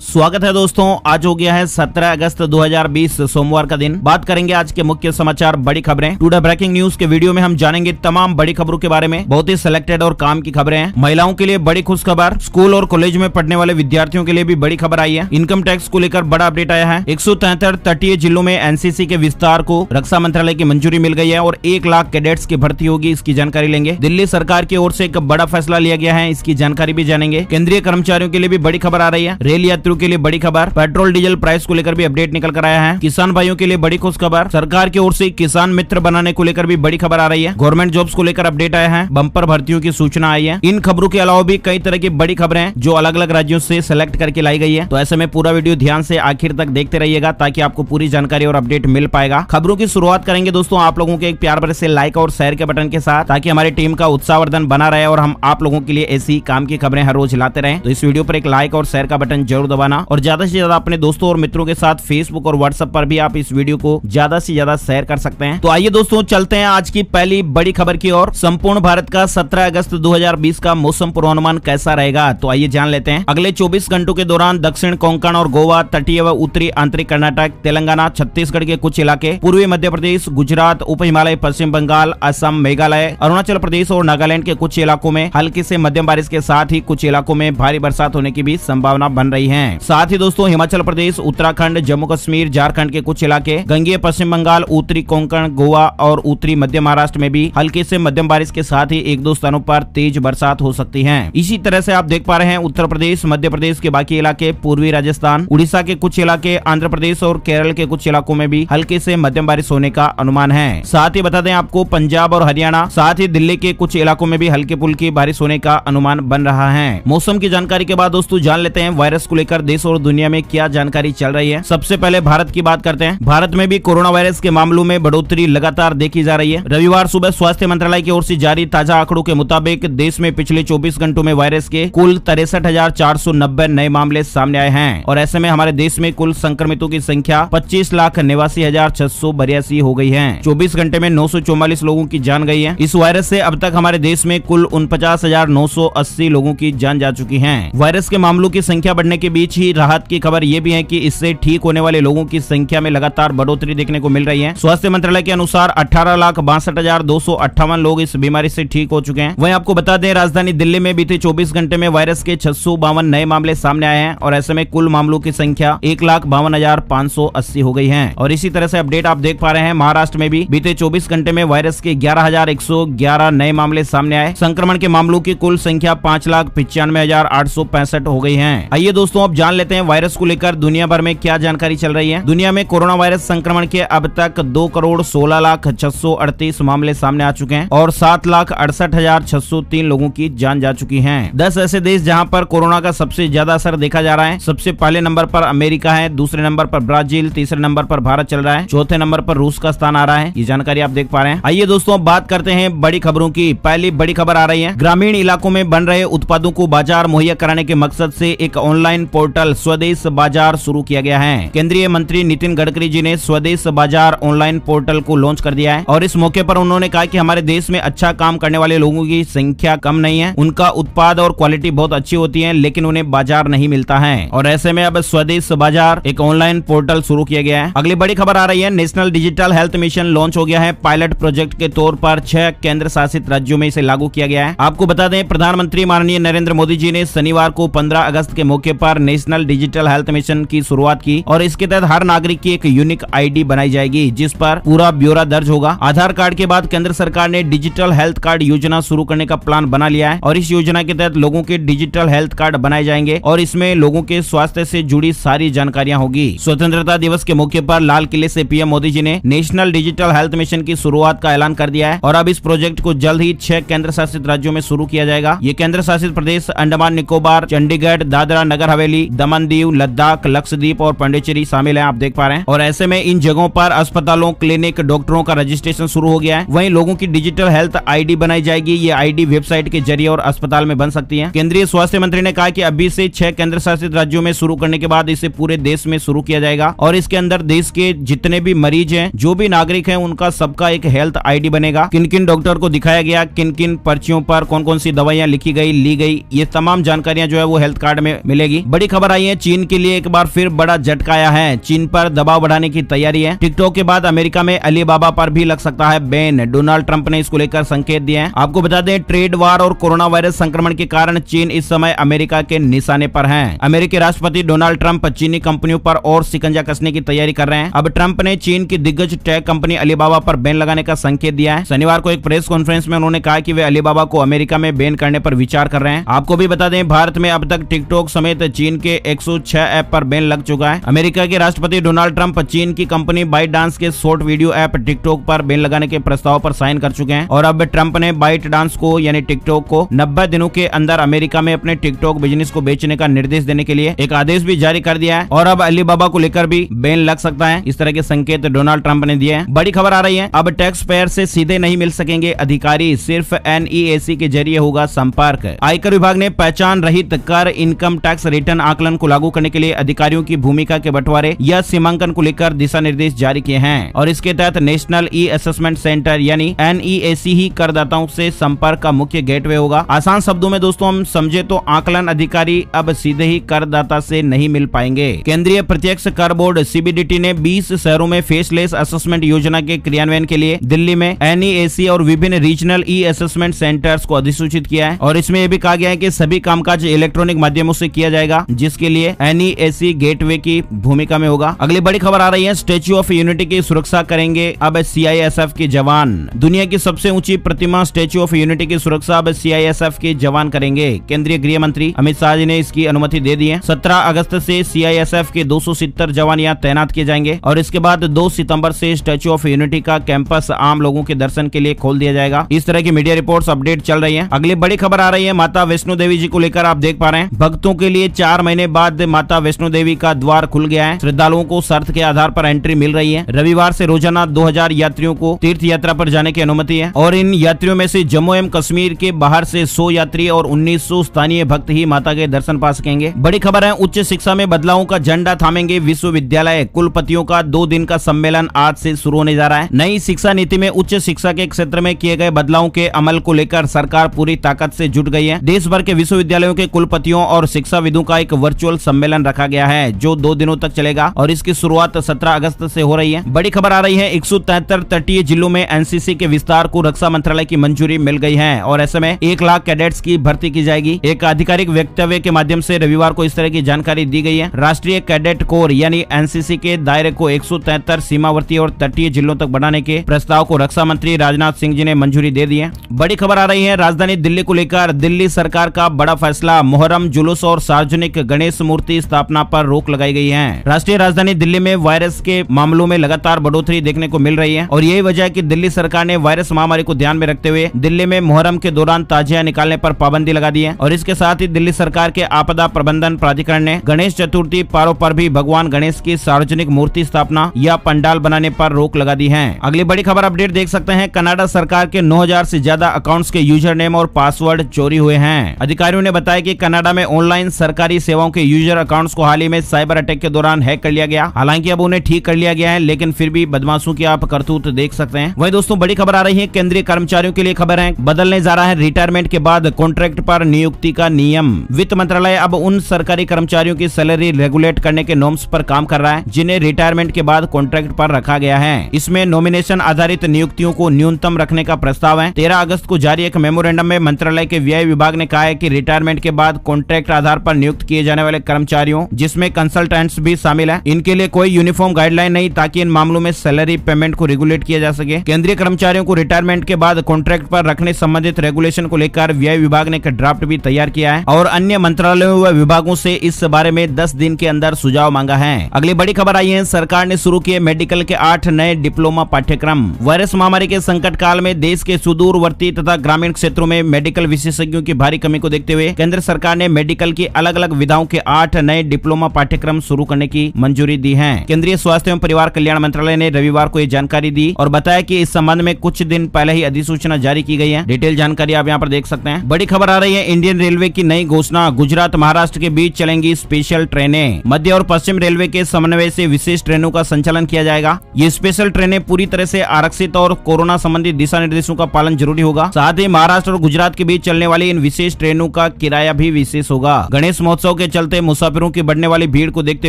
स्वागत है दोस्तों। आज हो गया है 17 अगस्त 2020 सोमवार का दिन। बात करेंगे आज के मुख्य समाचार, बड़ी खबरें। टुडे ब्रेकिंग न्यूज के वीडियो में हम जानेंगे तमाम बड़ी खबरों के बारे में। बहुत ही सिलेक्टेड और काम की खबरें हैं। महिलाओं के लिए बड़ी खुश खबर, स्कूल और कॉलेज में पढ़ने वाले विद्यार्थियों के लिए भी बड़ी खबर आई है। इनकम टैक्स को लेकर बड़ा अपडेट आया है। 173 तटीय जिलों में एनसीसी के विस्तार को रक्षा मंत्रालय की मंजूरी मिल गई है और 1 लाख कैडेट्स की भर्ती होगी। इसकी जानकारी लेंगे। दिल्ली सरकार की ओर से एक बड़ा फैसला लिया गया है, इसकी जानकारी भी जानेंगे। केंद्रीय कर्मचारियों के लिए भी बड़ी खबर आ रही है। रेल यात्रियों के लिए बड़ी खबर, पेट्रोल डीजल प्राइस को लेकर भी अपडेट निकल कर आया है। किसान भाइयों के लिए बड़ी खुश खबर, सरकार की ओर से किसान मित्र बनाने को लेकर भी बड़ी खबर आ रही है। गवर्नमेंट जॉब्स को लेकर अपडेट आया है। बम्पर भर्तियों की सूचना आई है। इन खबरों के अलावा भी कई तरह की बड़ी खबरें हैं जो अलग अलग राज्यों से सिलेक्ट करके लाई गई है। तो ऐसे में पूरा वीडियो ध्यान से आखिर तक देखते रहिएगा ताकि आपको पूरी जानकारी और अपडेट मिल पाएगा। खबरों की शुरुआत करेंगे दोस्तों आप लोगों के एक प्यार भरे से लाइक और शेयर के बटन के साथ, ताकि हमारी टीम का उत्साहवर्धन बना रहे और हम आप लोगों के लिए ऐसी काम की खबरें हर रोज लाते रहें। तो इस वीडियो पर एक लाइक और शेयर का बटन जरूर दबाना और ज्यादा से ज्यादा अपने दोस्तों और मित्रों के साथ फेसबुक और व्हाट्सएप पर भी आप इस वीडियो को ज्यादा से ज्यादा शेयर कर सकते हैं। तो आइए दोस्तों चलते हैं आज की पहली बड़ी खबर की ओर। संपूर्ण भारत का 17 अगस्त 2020 का मौसम पूर्वानुमान कैसा रहेगा, तो आइए जान लेते हैं। अगले 24 घंटों के दौरान दक्षिण कोंकण और गोवा, तटीय व उत्तरी आंतरिक कर्नाटक, तेलंगाना, छत्तीसगढ़ के कुछ इलाके, पूर्वी मध्य प्रदेश, गुजरात, उप हिमालय, पश्चिम बंगाल, असम, मेघालय, अरुणाचल प्रदेश और नागालैंड के कुछ इलाकों में हल्की से मध्यम बारिश के साथ ही कुछ इलाकों में भारी बरसात होने की भी संभावना बन रही है। साथ ही दोस्तों हिमाचल प्रदेश, उत्तराखंड, जम्मू कश्मीर, झारखंड के कुछ इलाके, गंगेय पश्चिम बंगाल, उत्तरी कोंकण, गोवा और उत्तरी मध्य महाराष्ट्र में भी हल्की से मध्यम बारिश के साथ ही 1-2 स्थानों पर तेज बरसात हो सकती है। इसी तरह से आप देख पा रहे हैं उत्तर प्रदेश, मध्य प्रदेश के बाकी इलाके, पूर्वी राजस्थान, उड़ीसा के कुछ इलाके, आंध्र प्रदेश और केरल के कुछ इलाकों में भी हल्के से मध्यम बारिश होने का अनुमान है। साथ ही बता दें आपको पंजाब और हरियाणा, साथ ही दिल्ली के कुछ इलाकों में भी हल्की फुल्की बारिश होने का अनुमान बन रहा है। मौसम की जानकारी के बाद दोस्तों जान लेते हैं वायरस को लेकर देश और दुनिया में क्या जानकारी चल रही है। सबसे पहले भारत की बात करते हैं। भारत में भी कोरोना वायरस के मामलों में बढ़ोतरी लगातार देखी जा रही है। रविवार सुबह स्वास्थ्य मंत्रालय की ओर से जारी ताजा आंकड़ों के मुताबिक देश में पिछले 24 घंटों में वायरस के कुल 63,490 नए मामले सामने आए हैं और ऐसे में हमारे देश में कुल संक्रमितों की संख्या 25,89,682 हो गई है। 24 घंटे में 944 लोगों की जान गई है। इस वायरस से अब तक हमारे देश में कुल 49,980 लोगों की जान जा चुकी है। वायरस के मामलों की संख्या बढ़ने के बीच ही राहत की खबर ये भी है कि इससे ठीक होने वाले लोगों की संख्या में लगातार बढ़ोतरी देखने को मिल रही है। स्वास्थ्य मंत्रालय के अनुसार 18,62,258 लोग इस बीमारी से ठीक हो चुके हैं। वहीं आपको बता दें राजधानी दिल्ली में बीते 24 घंटे में वायरस के 652 नए मामले सामने आए हैं और ऐसे में कुल मामलों की संख्या 1,52,580 हो गई है। और इसी तरह से अपडेट आप देख पा रहे हैं महाराष्ट्र में भी बीते 24 घंटे में वायरस के 11,111 नए मामले सामने आए। संक्रमण के मामलों की कुल संख्या 5,95,865 हो गई है। आइए दोस्तों अब जान लेते हैं वायरस को लेकर दुनिया भर में क्या जानकारी चल रही है। दुनिया में कोरोना वायरस संक्रमण के अब तक 2,16,638 मामले सामने आ चुके हैं और 7,68,603 लोगों की जान जा चुकी है। 10 ऐसे देश जहां पर कोरोना का सबसे ज्यादा असर देखा जा रहा है। सबसे पहले नंबर पर अमेरिका है, दूसरे नंबर पर ब्राजील, तीसरे नंबर पर भारत चल रहा है, चौथे नंबर पर रूस का स्थान आ रहा है। ये जानकारी आप देख पा रहे हैं। आइए दोस्तों अब बात करते हैं बड़ी खबरों की। पहली बड़ी खबर आ रही है। ग्रामीण इलाकों में बन रहे उत्पादों को बाजार मुहैया कराने के मकसद से एक ऑनलाइन पोर्टल स्वदेश बाजार शुरू किया गया है। केंद्रीय मंत्री नितिन गडकरी जी ने स्वदेश बाजार ऑनलाइन पोर्टल को लॉन्च कर दिया है और इस मौके पर उन्होंने कहा कि हमारे देश में अच्छा काम करने वाले लोगों की संख्या कम नहीं है। उनका उत्पाद और क्वालिटी बहुत अच्छी होती है लेकिन उन्हें बाजार नहीं मिलता है और ऐसे में अब स्वदेश बाजार एक ऑनलाइन पोर्टल शुरू किया गया है। अगली बड़ी खबर आ रही है। National digital health mission launch हो गया है। पायलट प्रोजेक्ट के तौर पर 6 केंद्र शासित राज्यों में इसे लागू किया गया है। आपको बता दें प्रधानमंत्री माननीय नरेंद्र मोदी जी ने शनिवार को 15 अगस्त के मौके पर नेशनल डिजिटल हेल्थ मिशन की शुरुआत की और इसके तहत हर नागरिक की एक यूनिक आईडी बनाई जाएगी जिस पर पूरा ब्यौरा दर्ज होगा। आधार कार्ड के बाद केंद्र सरकार ने डिजिटल हेल्थ कार्ड योजना शुरू करने का प्लान बना लिया है और इस योजना के तहत लोगों के डिजिटल हेल्थ कार्ड बनाए जाएंगे और इसमें लोगों के स्वास्थ्य से जुड़ी सारी जानकारियां होगी। स्वतंत्रता दिवस के मौके पर लाल किले से पीएम मोदी जी ने नेशनल डिजिटल हेल्थ मिशन की शुरुआत का ऐलान कर दिया है और अब इस प्रोजेक्ट को जल्द ही 6 केंद्र शासित राज्यों में शुरू किया जाएगा। ये केंद्र शासित प्रदेश अंडमान निकोबार, चंडीगढ़, दादरा नगर हवेली, दमन दीव, लद्दाख, लक्षद्वीप और पांडिचेरी शामिल है। आप देख पा रहे हैं और ऐसे में इन जगहों पर अस्पतालों, क्लिनिक, डॉक्टरों का रजिस्ट्रेशन शुरू हो गया है। वहीं लोगों की डिजिटल हेल्थ आईडी बनाई जाएगी। ये आईडी वेबसाइट के जरिए और अस्पताल में बन सकती है। केंद्रीय स्वास्थ्य मंत्री ने कहा कि अभी से 6 केंद्र शासित राज्यों में शुरू करने के बाद इसे पूरे देश में शुरू किया जाएगा और इसके अंदर देश के जितने भी मरीज हैं, जो भी नागरिक हैं, उनका सबका एक हेल्थ आईडी बनेगा। किन किन डॉक्टर को दिखाया गया, किन किन पर्चियों पर कौन कौन सी दवाइयां लिखी गई, ली गई, ये तमाम जानकारियां जो है वो हेल्थ कार्ड में मिलेगी। बड़ी खबर आई है, चीन के लिए एक बार फिर बड़ा झटका आया है। चीन पर दबाव बढ़ाने की तैयारी है। टिकटॉक के बाद अमेरिका में अलीबाबा पर भी लग सकता है बैन। डोनाल्ड ट्रंप ने इसको लेकर संकेत दिए हैं। आपको बता दें, ट्रेड वार और कोरोना वायरस संक्रमण के कारण चीन इस समय अमेरिका के निशाने पर है। अमेरिकी राष्ट्रपति डोनाल्ड ट्रंप चीनी कंपनियों पर और शिकंजा कसने की तैयारी कर रहे हैं। अब ट्रंप ने चीन की दिग्गज टेक कंपनी अलीबाबा पर बैन लगाने का संकेत दिया है। शनिवार को एक प्रेस कॉन्फ्रेंस में उन्होंने कहा कि वे अलीबाबा को अमेरिका में बैन करने पर विचार कर रहे हैं। आपको भी बता दें, भारत में अब तक टिकटॉक समेत चीन के 106 ऐप पर बैन लग चुका है। अमेरिका के राष्ट्रपति डोनाल्ड ट्रंप चीन की कंपनी बाइट डांस के शॉर्ट वीडियो ऐप टिकटॉक पर बैन लगाने के प्रस्ताव पर साइन कर चुके हैं और अब ट्रंप ने बाइट डांस को यानी टिकटॉक को 90 दिनों के अंदर अमेरिका में अपने टिकटॉक बिजनेस को बेचने का निर्देश देने के लिए एक आदेश भी जारी कर दिया है और अब अलीबाबा को लेकर भी बैन लग सकता है। इस तरह के संकेत डोनाल्ड ट्रंप ने दिए हैं। बड़ी खबर आ रही है, अब टैक्स पेयर से सीधे नहीं मिल सकेंगे अधिकारी, सिर्फ NEAC के जरिए होगा संपर्क। आयकर विभाग ने पहचान रहित कर इनकम टैक्स रिटर्न आकलन को लागू करने के लिए अधिकारियों की भूमिका के बंटवारे या सीमांकन को लेकर दिशा निर्देश जारी किए हैं और इसके तहत नेशनल ई असेसमेंट सेंटर यानी NEAC ही करदाताओं से संपर्क का मुख्य गेटवे होगा। आसान शब्दों में दोस्तों हम समझे तो आकलन अधिकारी अब सीधे ही करदाता से नहीं मिल पाएंगे। केंद्रीय प्रत्यक्ष कर बोर्ड CBDT ने 20 शहरों में फेसलेस असेसमेंट योजना के क्रियान्वयन के लिए दिल्ली में NEAC और विभिन्न रीजनल ई असेसमेंट सेंटर्स को अधिसूचित किया है और इसमें यह भी कहा गया है कि सभी कामकाज इलेक्ट्रॉनिक माध्यमों से किया जाएगा, जिसके लिए NEAC गेटवे की भूमिका में होगा। अगली बड़ी खबर आ रही है, स्टैच्यू ऑफ यूनिटी की सुरक्षा करेंगे अब CISF के जवान। दुनिया की सबसे ऊंची प्रतिमा स्टैच्यू ऑफ यूनिटी की सुरक्षा अब CISF के जवान करेंगे। केंद्रीय गृह मंत्री अमित शाह जी ने इसकी अनुमति दे दी है। 17 अगस्त से CISF के 270 जवान यहाँ तैनात किए जाएंगे और इसके बाद 2 सितंबर से स्टैच्यू ऑफ यूनिटी का कैंपस आम लोगों के दर्शन के लिए खोल दिया जाएगा। इस तरह की मीडिया रिपोर्ट्स अपडेट चल रही है। अगली बड़ी खबर आ रही है, माता वैष्णो देवी जी को लेकर आप देख पा रहे हैं, भक्तों के लिए 4 महीने बाद माता वैष्णो देवी का द्वार खुल गया है। श्रद्धालुओं को शर्त के आधार पर एंट्री मिल रही है। रविवार से रोजाना 2000 यात्रियों को तीर्थ यात्रा पर जाने की अनुमति है और इन यात्रियों में से जम्मू एवं कश्मीर के बाहर से 100 यात्री और 1900 स्थानीय भक्त ही माता के दर्शन पा सकेंगे। बड़ी खबर है, उच्च शिक्षा में बदलावों का झंडा थामेंगे विश्वविद्यालय। कुलपतियों का 2 दिन का सम्मेलन आज से शुरू होने जा रहा है। नई शिक्षा नीति में उच्च शिक्षा के क्षेत्र में किए गए बदलावों के अमल को लेकर सरकार पूरी ताकत से जुट गई है। देश भर के विश्वविद्यालयों के कुलपतियों और शिक्षाविदों का एक वर्चुअल सम्मेलन रखा गया है जो 2 दिनों तक चलेगा और इसकी शुरुआत 17 अगस्त से हो रही है। बड़ी खबर आ रही है, 173 तटीय जिलों में NCC के विस्तार को रक्षा मंत्रालय की मंजूरी मिल गई है और ऐसे में 1 लाख कैडेट्स की भर्ती की जाएगी। एक आधिकारिक वक्तव्य के माध्यम से रविवार को इस तरह की जानकारी दी गई है। राष्ट्रीय कैडेट कोर यानी NCC के दायरे को 173 सीमावर्ती और तटीय जिलों तक बढ़ाने के प्रस्ताव को रक्षा मंत्री राजनाथ सिंह जी ने मंजूरी दे दी है। बड़ी खबर आ रही है, राजधानी दिल्ली को लेकर दिल्ली सरकार का बड़ा फैसला, मुहर्रम जुलूस और सार्वजनिक गणेश मूर्ति स्थापना पर रोक लगाई गई है। राष्ट्रीय राजधानी दिल्ली में वायरस के मामलों में लगातार बढ़ोतरी देखने को मिल रही है और यही वजह है कि दिल्ली सरकार ने वायरस महामारी को ध्यान में रखते हुए दिल्ली में मुहर्रम के दौरान ताजिया निकालने पर पाबंदी लगा दी है और इसके साथ ही दिल्ली सरकार के आपदा प्रबंधन प्राधिकरण ने गणेश चतुर्थी पर्व पर भी भगवान गणेश की सार्वजनिक मूर्ति स्थापना या पंडाल बनाने पर रोक लगा दी है। अगली बड़ी खबर अपडेट देख सकते हैं, कनाडा सरकार के 9000 से ज्यादा अकाउंट्स के यूजर नेम और पासवर्ड चोरी हुए हैं। अधिकारियों ने बताया कि कनाडा में ऑनलाइन सरकारी सेवाओं के यूजर अकाउंट्स को हाल ही में साइबर अटैक के दौरान हैक कर लिया गया। हालांकि अब उन्हें ठीक कर लिया गया है, लेकिन फिर भी बदमाशों की आप करतूत देख सकते हैं। वही दोस्तों बड़ी खबर आ रही है, केंद्रीय कर्मचारियों के लिए खबर है, बदलने जा रहा है रिटायरमेंट के बाद कॉन्ट्रैक्ट पर नियुक्ति का नियम। वित्त मंत्रालय अब उन सरकारी कर्मचारियों की सैलरी रेगुलेट करने के नॉर्म्स पर काम कर रहा है जिन्हें रिटायरमेंट के बाद कॉन्ट्रैक्ट पर रखा गया है। इसमें नॉमिनेशन आधारित नियुक्तियों को न्यूनतम रखने का प्रस्ताव है। 13 अगस्त को जारी एक मेमोरेंडम में मंत्रालय के व्यय विभाग ने कहा है कि रिटायरमेंट के बाद कॉन्ट्रैक्ट आधार पर नियुक्त किए जाने वाले कर्मचारियों, जिसमें कंसल्टेंट्स भी शामिल है, इनके लिए कोई यूनिफॉर्म गाइडलाइन नहीं ताकि इन मामलों में सैलरी पेमेंट को रेगुलेट किया जा सके। केंद्रीय कर्मचारियों को रिटायरमेंट के बाद कॉन्ट्रैक्ट पर रखने संबंधित रेगुलेशन को लेकर व्यय विभाग ने एक ड्राफ्ट भी तैयार किया है और अन्य मंत्रालयों व विभागों से इस बारे में 10 दिन के अंदर सुझाव मांगा है। अगली बड़ी खबर आई है, सरकार ने शुरू किए मेडिकल के 8 नए डिप्लोमा पाठ्यक्रम। वायरस महामारी के संकट काल में देश के सुदूरवर्ती तथा ग्रामीण क्षेत्रों में मेडिकल विशेषज्ञों की भारी कमी को देखते हुए केंद्र सरकार ने मेडिकल की अलग अलग विधाओं के 8 नए डिप्लोमा पाठ्यक्रम शुरू करने की मंजूरी दी है। केंद्रीय स्वास्थ्य एवं परिवार कल्याण मंत्रालय ने रविवार को ये जानकारी दी और बताया कि इस संबंध में कुछ दिन पहले ही अधिसूचना जारी की गई है। डिटेल जानकारी आप यहाँ पर देख सकते हैं। बड़ी खबर आ रही है, इंडियन रेलवे की नई घोषणा, गुजरात महाराष्ट्र के बीच चलेंगी स्पेशल ट्रेनें। मध्य और पश्चिम रेलवे के समन्वय से विशेष ट्रेनों का संचालन किया जाएगा। ये स्पेशल ट्रेनें पूरी तरह से आरक्षित और कोरोना संबंधी दिशा निर्देशों का पालन जरूरी होगा। साथ ही महाराष्ट्र और गुजरात के बीच चलने वाली इन विशेष ट्रेनों का किराया भी विशेष होगा। गणेश महोत्सव के चलते मुसाफिरों की बढ़ने वाली भीड़ को देखते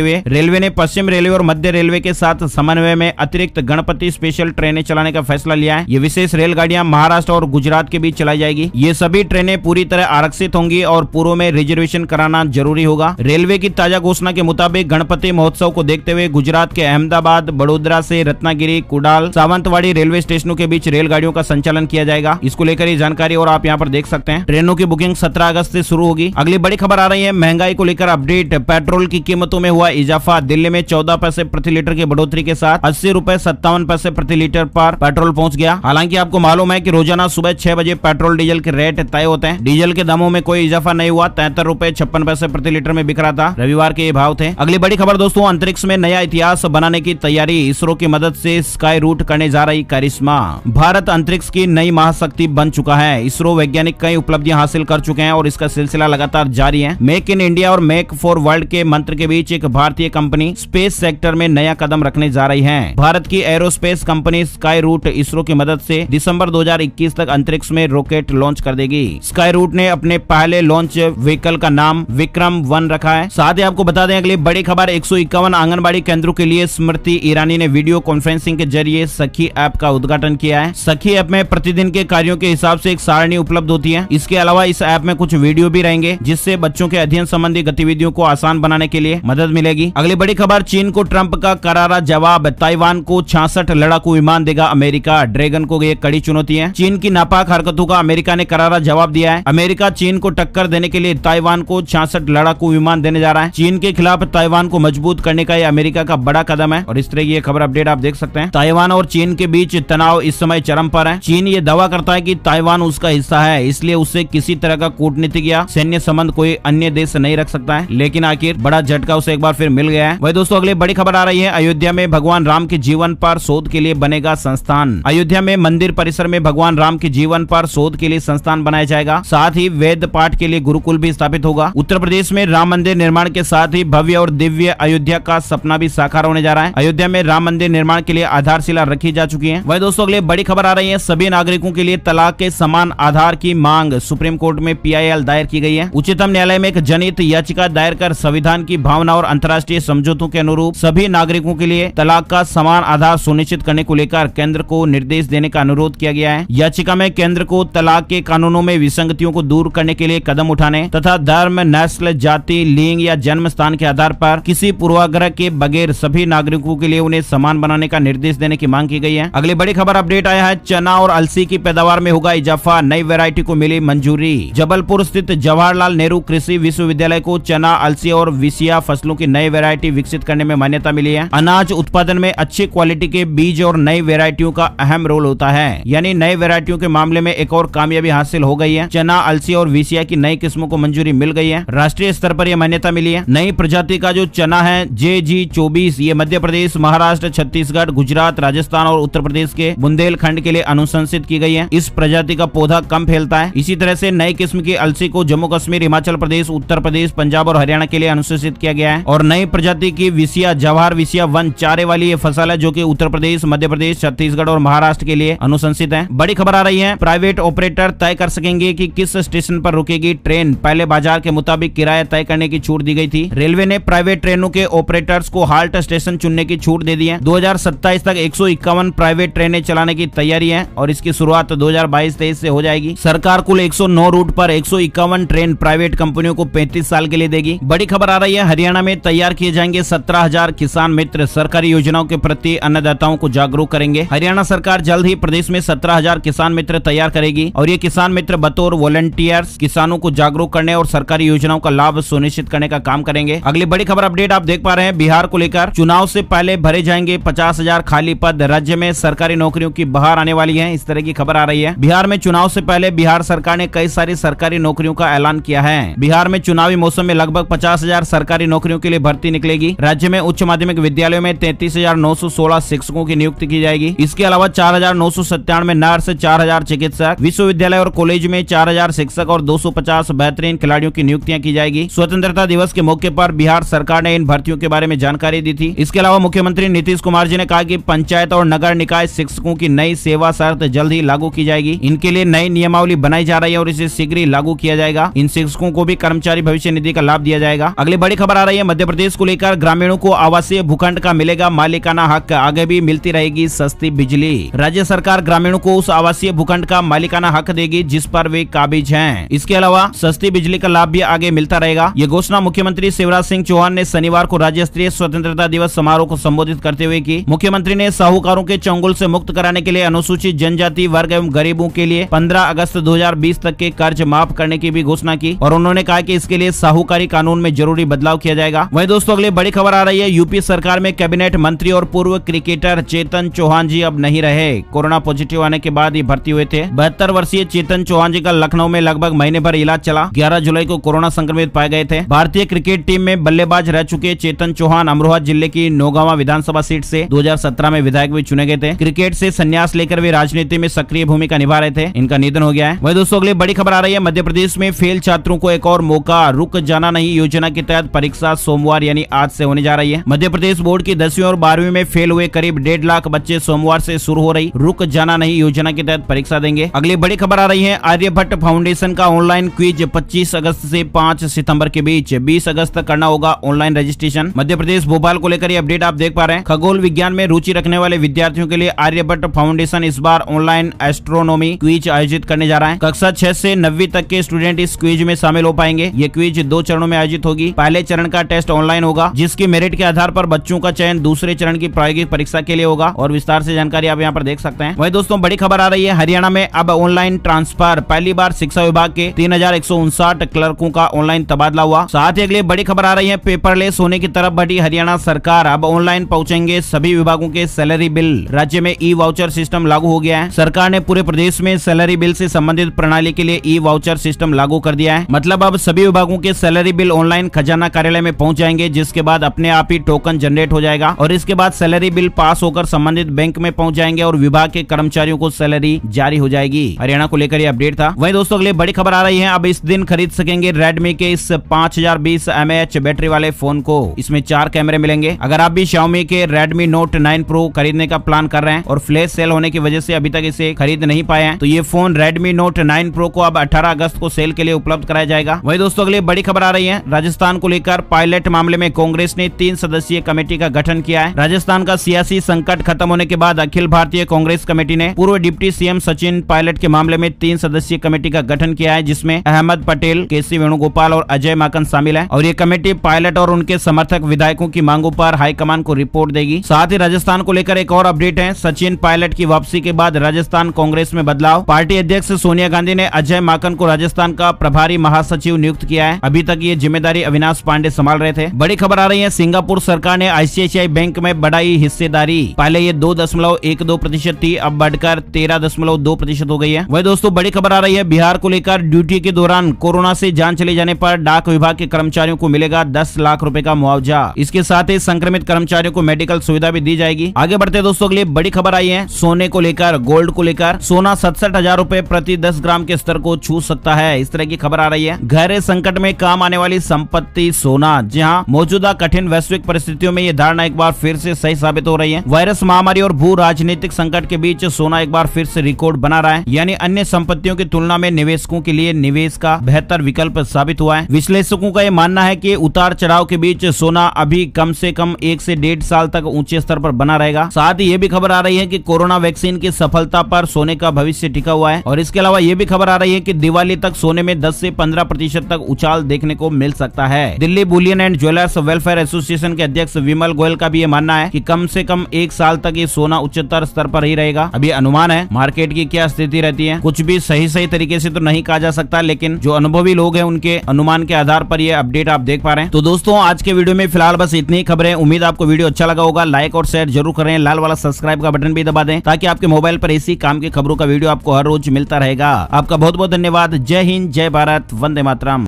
हुए रेलवे ने पश्चिम रेलवे और मध्य रेलवे के साथ समन्वय में अतिरिक्त गणपति स्पेशल ट्रेनें चलाने का फैसला लिया है। ये विशेष रेलगाड़ियां महाराष्ट्र और गुजरात के बीच चलाई जाएगी। ये सभी ट्रेनें पूरी तरह आरक्षित होंगी और पूर्व में रिजर्वेशन कराना जरूरी होगा। रेलवे की ताजा घोषणा के मुताबिक गणपति महोत्सव को देखते हुए गुजरात के अहमदाबाद, बड़ोदरा से रत्नागिरी, कुडाल, सावंतवाड़ी रेलवे स्टेशनों के बीच रेलगाड़ियों का संचालन किया जाएगा। इसको लेकर ये जानकारी और आप यहाँ पर देख सकते हैं। ट्रेनों की बुकिंग 17 अगस्त से शुरू होगी। अगली बड़ी खबर आ रही है महंगाई को लेकर अपडेट। पेट्रोल की कीमतों में हुआ इजाफा। दिल्ली में 14 पैसे प्रति लीटर की बढ़ोतरी के साथ 80 रुपए 57 पैसे प्रति लीटर पर पेट्रोल पहुंच गया। हालांकि आपको मालूम है कि रोजाना सुबह 6 बजे पेट्रोल डीजल के रेट तय होते हैं। डीजल के दामों में कोई इजाफा नहीं हुआ। 73 रुपए 56 पैसे प्रति लीटर में बिक रहा था। रविवार के ये भाव थे। अगली बड़ी खबर दोस्तों, अंतरिक्ष में नया इतिहास बनाने की तैयारी। इसरो की मदद से स्काई रूट करने जा रही करिश्मा। भारत अंतरिक्ष की नई महाशक्ति बन चुका है। इसरो वैज्ञानिक कई उपलब्धियां हासिल कर चुके हैं और इसका सिलसिला लगातार जारी है। मेक इन इंडिया और मेक फॉर वर्ल्ड के मंत्र के बीच एक भारतीय कंपनी स्पेस सेक्टर में नया कदम रखने जा रही है। भारत की aerospace company Skyroot ISRO की मदद से दिसंबर 2021 तक अंतरिक्ष में रॉकेट लॉन्च कर देगी। स्काई रूट ने अपने पहले लॉन्च व्हीकल का नाम विक्रम-1 रखा है। साथ ही आपको बता दें अगली बड़ी खबर, 151 आंगनबाड़ी केंद्रों के लिए स्मृति ईरानी ने वीडियो कॉन्फ्रेंसिंग के जरिए सखी ऐप का उद्घाटन किया है। सखी ऐप में प्रतिदिन के कार्यों के हिसाब से एक सारणी उपलब्ध होती है। इसके अलावा इस ऐप में कुछ वीडियो भी रहेंगे जिससे बच्चों के अध्ययन संबंधी गतिविधियों को आसान बनाने के लिए मदद मिलेगी। अगली बड़ी खबर, चीन को ट्रंप का करारा जवाब। ताइवान को 66 लड़ाकू विमान देगा अमेरिका। ड्रैगन को ये कड़ी चुनौती है। चीन की नापाक हरकतों का अमेरिका ने करारा जवाब दिया है। अमेरिका चीन को टक्कर देने के लिए ताइवान को 66 लड़ाकू विमान देने जा रहा है। चीन के खिलाफ ताइवान को मजबूत करने का यह अमेरिका का बड़ा कदम है और इस तरह की खबर अपडेट आप देख सकते हैं। ताइवान और चीन के बीच तनाव इस समय चरम पर है। चीन ये दावा करता है कि ताइवान उसका हिस्सा है, इसलिए उससे किसी तरह का कूटनीतिक या सैन्य संबंध कोई अन्य देश नहीं रख सकता है। लेकिन आखिर बड़ा झटका उसे एक बार फिर मिल गया है। वही दोस्तों अगली बड़ी खबर आ रही है, अयोध्या में भगवान राम के जीवन पर शोध के लिए बनेगा संस्थान। अयोध्या में मंदिर परिसर में भगवान राम के जीवन पर शोध के लिए संस्थान बनाया जाएगा। साथ ही वेद पाठ के लिए गुरुकुल भी स्थापित होगा। उत्तर प्रदेश में राम मंदिर निर्माण के साथ ही भव्य और दिव्य अयोध्या का सपना भी साकार होने जा रहा है। अयोध्या में राम मंदिर निर्माण के लिए आधारशिला रखी जा चुकी है। वही दोस्तों अगली बड़ी खबर आ रही है, सभी नागरिकों के लिए तलाक के समान आधार की मांग। सुप्रीम कोर्ट में PIL दायर की गई है। उच्चतम न्यायालय में एक जनहित याचिका दायर कर संविधान की भावना और अंतर्राष्ट्रीय समझौतों के अनुरूप सभी नागरिकों के लिए तलाक का समान आधार सुनिश्चित करने को लेकर केंद्र को निर्देश देने का अनुरोध किया गया है। याचिका में केंद्र को तलाक के कानूनों में विसंगतियों को दूर करने के लिए कदम उठाने तथा धर्म, नस्ल, जाति, लिंग या जन्म स्थान के आधार पर किसी पूर्वाग्रह के बगैर सभी नागरिकों के लिए उन्हें समान बनाने का निर्देश देने की मांग की गई है। अगली बड़ी खबर अपडेट आया है, चना और अलसी की पैदावार में होगा इजाफा। नई वैरायटी को मिली मंजूरी। जबलपुर स्थित जवाहरलाल नेहरू कृषि विश्वविद्यालय को चना, अलसी और विसिया फसलों की नई वैरायटी विकसित करने में मान्यता मिली है। अनाज उत्पादन में अच्छी क्वालिटी के बीज और नई वैरायटियों का अहम रोल होता है। यानी नई वैरायटियों के मामले में एक और कामयाबी हासिल हो गई है। चना, अलसी और विसिया की नई किस्मों को मंजूरी मिल गई है। राष्ट्रीय स्तर पर यह मान्यता मिली है। नई प्रजाति का जो चना है JG24, ये मध्य प्रदेश, महाराष्ट्र, छत्तीसगढ़, गुजरात, राजस्थान और उत्तर प्रदेश के बुंदेलखंड के लिए अनुशंसित की गई है। इस प्रजाति का पौधा कम फैलता है। इसी तरह से नई किस्म की अलसी को जम्मू कश्मीर, हिमाचल प्रदेश, उत्तर प्रदेश, पंजाब और हरियाणा के लिए अनुशंसित किया गया है। और नई प्रजाति की विसिया, जवाहर विसिया 1 चारे वाली ये फसल है जो कि उत्तर प्रदेश, मध्य प्रदेश, छत्तीसगढ़ और महाराष्ट्र के लिए अनुशंसित है। बड़ी खबर आ रही है, प्राइवेट ऑपरेटर तय कर सकेंगे कि किस स्टेशन पर रुकेगी ट्रेन। पहले बाजार के मुताबिक किराया तय करने की छूट दी गई थी। रेलवे ने प्राइवेट ट्रेनों के ऑपरेटर्स को हाल्ट स्टेशन चुनने की छूट दे दी है। 2027 तक 151 प्राइवेट ट्रेनें चलाने की तैयारी है और इसकी शुरुआत 2022-23 से हो जाएगी। सरकार कुल 109 रूट पर 151 ट्रेन प्राइवेट कंपनियों को 35 साल के लिए देगी। बड़ी खबर आ रही है, हरियाणा में तैयार किए जाएंगे 17,000 किसान मित्र। सरकारी योजनाओं के प्रति अन्नदाताओं को जागरूक करेंगे। हरियाणा सरकार जल्द ही प्रदेश में 17,000 किसान मित्र तैयार करेगी और ये किसान मित्र बतौर वॉलंटियर्स किसानों को जागरूक करने और सरकारी योजनाओं का लाभ सुनिश्चित करने का काम करेंगे। अगली बड़ी खबर अपडेट आप देख पा रहे हैं, बिहार को लेकर चुनाव से पहले भरे जाएंगे 50,000 खाली पद। राज्य में सरकारी नौकरियों की बहार आने वाली है, इस तरह की खबर आ रही है। बिहार में चुनाव से पहले बिहार सरकार ने कई सारी सरकारी नौकरियों का ऐलान किया है। बिहार में चुनावी मौसम में लगभग 50,000 सरकारी नौकरियों के लिए भर्ती निकलेगी। राज्य में उच्च माध्यमिक विद्यालयों में 33,916 शिक्षकों की नियुक्ति की जाएगी। इसके अलावा 4,997 नर्स, 4,000 चिकित्सक, विश्वविद्यालय और कॉलेज में 4,000 शिक्षक और 250 बेहतरीन खिलाड़ियों की नियुक्तियां की जाएगी। स्वतंत्रता दिवस के मौके पर बिहार सरकार ने इन भर्तियों के बारे में जानकारी दी थी। इसके अलावा मुख्यमंत्री नीतीश कुमार जी ने कहा कि पंचायत और नगर निकाय शिक्षकों की नई सेवा शर्त जल्द ही लागू की जाएगी। इनके लिए नई नियमावली बनाई जा रही है और इसे शीघ्र ही लागू किया जाएगा। इन शिक्षकों को भी कर्मचारी भविष्य निधि निधि का लाभ दिया जाएगा। अगली बड़ी खबर आ रही है मध्य प्रदेश को लेकर, ग्रामीणों को आवासीय भूखंड का मिलेगा मालिकाना हक, आगे भी मिलती रहेगी सस्ती बिजली। राज्य सरकार ग्रामीणों को उस आवासीय भूखंड का मालिकाना हक देगी जिस पर वे काबिज हैं। इसके अलावा सस्ती बिजली का लाभ भी आगे मिलता रहेगा। ये घोषणा मुख्यमंत्री शिवराज सिंह चौहान ने शनिवार को राज्य स्तरीय स्वतंत्रता दिवस समारोह को संबोधित करते हुए की। मुख्यमंत्री ने साहूकारों के चंगुल से मुक्त कराने के लिए अनुसूचित जनजाति वर्ग एवं गरीबों के लिए 15 अगस्त 2020 तक के कर्ज माफ करने की भी घोषणा की और उन्होंने कहा कि इसके लिए साहूकारी कानून में जरूरी बदलाव किया जाएगा। वहीं दोस्तों अगली बड़ी खबर आ रही है, यूपी सरकार में कैबिनेट मंत्री और पूर्व क्रिकेटर चेतन चौहान जी अब नहीं रहे। कोरोना पॉजिटिव आने के बाद ये भर्ती हुए थे। 72 वर्षीय चेतन चौहान जी का लखनऊ में लगभग महीने भर इलाज चला। 11 जुलाई को कोरोना संक्रमित पाए गए थे। भारतीय क्रिकेट टीम में बल्लेबाज रह चुके चेतन चौहान अमरोहा जिले की नौगांवा विधानसभा सीट से 2017 में विधायक भी चुने गए थे। क्रिकेट से संन्यास लेकर वे राजनीति में सक्रिय भूमिका निभा रहे थे। इनका निधन हो गया है। वहीं दोस्तों अगली बड़ी खबर आ रही है, मध्य प्रदेश में फेल छात्रों को एक और मौका, रुक जाना नहीं योजना के तहत परीक्षा सोमवार यानी आज से होने जा रही है। मध्य प्रदेश बोर्ड की 10वीं और 12वीं में फेल हुए करीब 1.5 लाख बच्चे सोमवार से शुरू हो रही रुक जाना नहीं योजना के तहत परीक्षा देंगे। अगली बड़ी खबर आ रही है, आर्यभट्ट फाउंडेशन का ऑनलाइन क्विज 25 अगस्त से 5 सितंबर के बीच 20 अगस्त तक करना होगा ऑनलाइन रजिस्ट्रेशन। मध्य प्रदेश भोपाल को लेकर ये अपडेट आप देख पा रहे हैं। खगोल विज्ञान में रुचि रखने वाले विद्यार्थियों के लिए आर्यभट्ट फाउंडेशन इस बार ऑनलाइन एस्ट्रोनॉमी क्विज आयोजित करने जा रहा है। कक्षा 6 से 9वीं तक के स्टूडेंट इस क्विज में शामिल हो पाएंगे। ये क्विज 2 चरणों में आयोजित होगी। पहले चरण का टेस्ट ऑनलाइन होगा जिसकी मेरिट के आधार पर बच्चों का चयन दूसरे चरण की प्रायोगिक परीक्षा के लिए होगा और विस्तार से जानकारी आप यहाँ पर देख सकते हैं। वहीं दोस्तों बड़ी खबर आ रही है, हरियाणा में अब ऑनलाइन ट्रांसफर, पहली बार शिक्षा विभाग के 3159 क्लर्कों का ऑनलाइन तबादला हुआ। साथ ही अगली बड़ी खबर आ रही है, पेपरलेस होने की तरफ बढ़ी हरियाणा सरकार, अब ऑनलाइन पहुंचेंगे सभी विभागों के सैलरी बिल। राज्य में ई वाउचर सिस्टम लागू हो गया है। सरकार ने पूरे प्रदेश में सैलरी बिल से संबंधित प्रणाली के लिए ई वाउचर सिस्टम लागू कर दिया है। मतलब अब सभी विभागों के सैलरी बिल ऑनलाइन खजाना कार्यालय में पहुंच जाएंगे, जिसके बाद अपने आप ही टोकन जनरेट हो जाएगा और इसके बाद सैलरी बिल पास होकर संबंधित बैंक में पहुंच जाएंगे और विभाग के कर्मचारियों को सैलरी जारी हो जाएगी। हरियाणा को लेकर ये अपडेट था। वहीं दोस्तों अगले बड़ी खबर आ रही है, अब इस दिन खरीद सकेंगे रेडमी के इस 5020 mAh बैटरी वाले फोन को। इसमें 4 कैमरे मिलेंगे। अगर आप भी Xiaomi के Redmi Note 9 Pro खरीदने का प्लान कर रहे हैं और फ्लैश सेल होने की वजह से अभी तक इसे खरीद नहीं पाए हैं, तो ये फोन Redmi Note 9 Pro को अब 18 अगस्त को सेल के लिए उपलब्ध कराया जाएगा। वहीं दोस्तों अगली बड़ी खबर आ रही है, राजस्थान को लेकर पायलट मामले में कांग्रेस ने 3 सदस्यीय कमेटी का गठन किया है। राजस्थान का सियासी संकट खत्म होने के बाद अखिल भारतीय कांग्रेस कमेटी ने पूर्व डिप्टी सीएम सचिन पायलट के मामले में 3 सदस्यीय कमेटी का गठन किया है, जिसमें अहमद पटेल, केसी वेणुगोपाल और अजय माकन शामिल है। और ये कमेटी पायलट और उनके समर्थक विधायकों की मांगों पर हाईकमान को रिपोर्ट देगी। साथ ही राजस्थान को लेकर एक और अपडेट है, सचिन पायलट की वापसी के बाद राजस्थान कांग्रेस में बदलाव। पार्टी अध्यक्ष सोनिया गांधी ने अजय माकन को राजस्थान का प्रभारी महासचिव नियुक्त किया है। अभी तक ये जिम्मेदारी अविनाश पांडे संभाल रहे थे। बड़ी खबर आ रही है, सिंगापुर सरकार ने आईसीआईसीआई बैंक में बढ़ाई हिस्सेदारी। पहले ये 2.12% थी, अब बढ़कर 13.2% हो गई है। वही दोस्तों बड़ी खबर आ रही है, बिहार को लेकर ड्यूटी के दौरान कोरोना से जान चले जाने पर डाक विभाग के कर्मचारियों को मिलेगा 10 लाख रुपए का मुआवजा। इसके साथ ही संक्रमित कर्मचारियों को मेडिकल सुविधा भी दी जाएगी। आगे बढ़ते दोस्तों अगली बड़ी खबर आई है, सोने को लेकर, गोल्ड को लेकर। सोना 67,000 रुपए प्रति 10 ग्राम के स्तर को छू सकता है, इस तरह की खबर आ रही है। गहरे संकट में काम आने वाली संपत्ति सोना। जहां मौजूदा कठिन वैश्विक परिस्थितियों में ये धारणा एक बार फिर से सही साबित हो रही है। वायरस महामारी और भू राजनीतिक संकट के बीच सोना एक बार फिर से रिकॉर्ड बना रहा है, यानी अन्य संपत्तियों की तुलना में निवेशकों के लिए निवेश का बेहतर विकल्प साबित हुआ है। विश्लेषकों का यह मानना है कि उतार चढ़ाव के बीच सोना अभी कम से कम 1 से 1.5 साल तक ऊंचे स्तर पर बना रहेगा। साथ ही ये भी खबर आ रही है कि कोरोना वैक्सीन की सफलता पर सोने का भविष्य टिका हुआ है। और इसके अलावा ये भी खबर आ रही है कि दिवाली तक सोने में 10 से 15% तक उछाल देखने को मिल सकता है। Delhi Boolean and jewellers welfare association के अध्यक्ष विमल गोयल का भी ये मानना है कि कम से कम 1 साल तक ये सोना उच्चतर स्तर पर ही रहेगा। अभी अनुमान है, मार्केट की क्या स्थिति रहती है, कुछ भी सही तरीके से तो नहीं कहा जा सकता, लेकिन जो अनुभवी लोग हैं उनके अनुमान के आधार पर ये अपडेट आप देख पा रहे हैं। तो दोस्तों आज के वीडियो में फिलहाल बस इतनी ही खबरें। उम्मीद आपको वीडियो अच्छा लगा होगा। लाइक और शेयर जरूर करें, लाल वाला सब्सक्राइब का बटन भी दबा दें ताकि आपके मोबाइल पर इसी काम की खबरों का वीडियो आपको हर रोज मिलता रहेगा। आपका बहुत बहुत धन्यवाद। जय हिंद, जय भारत, वंदे मातरम।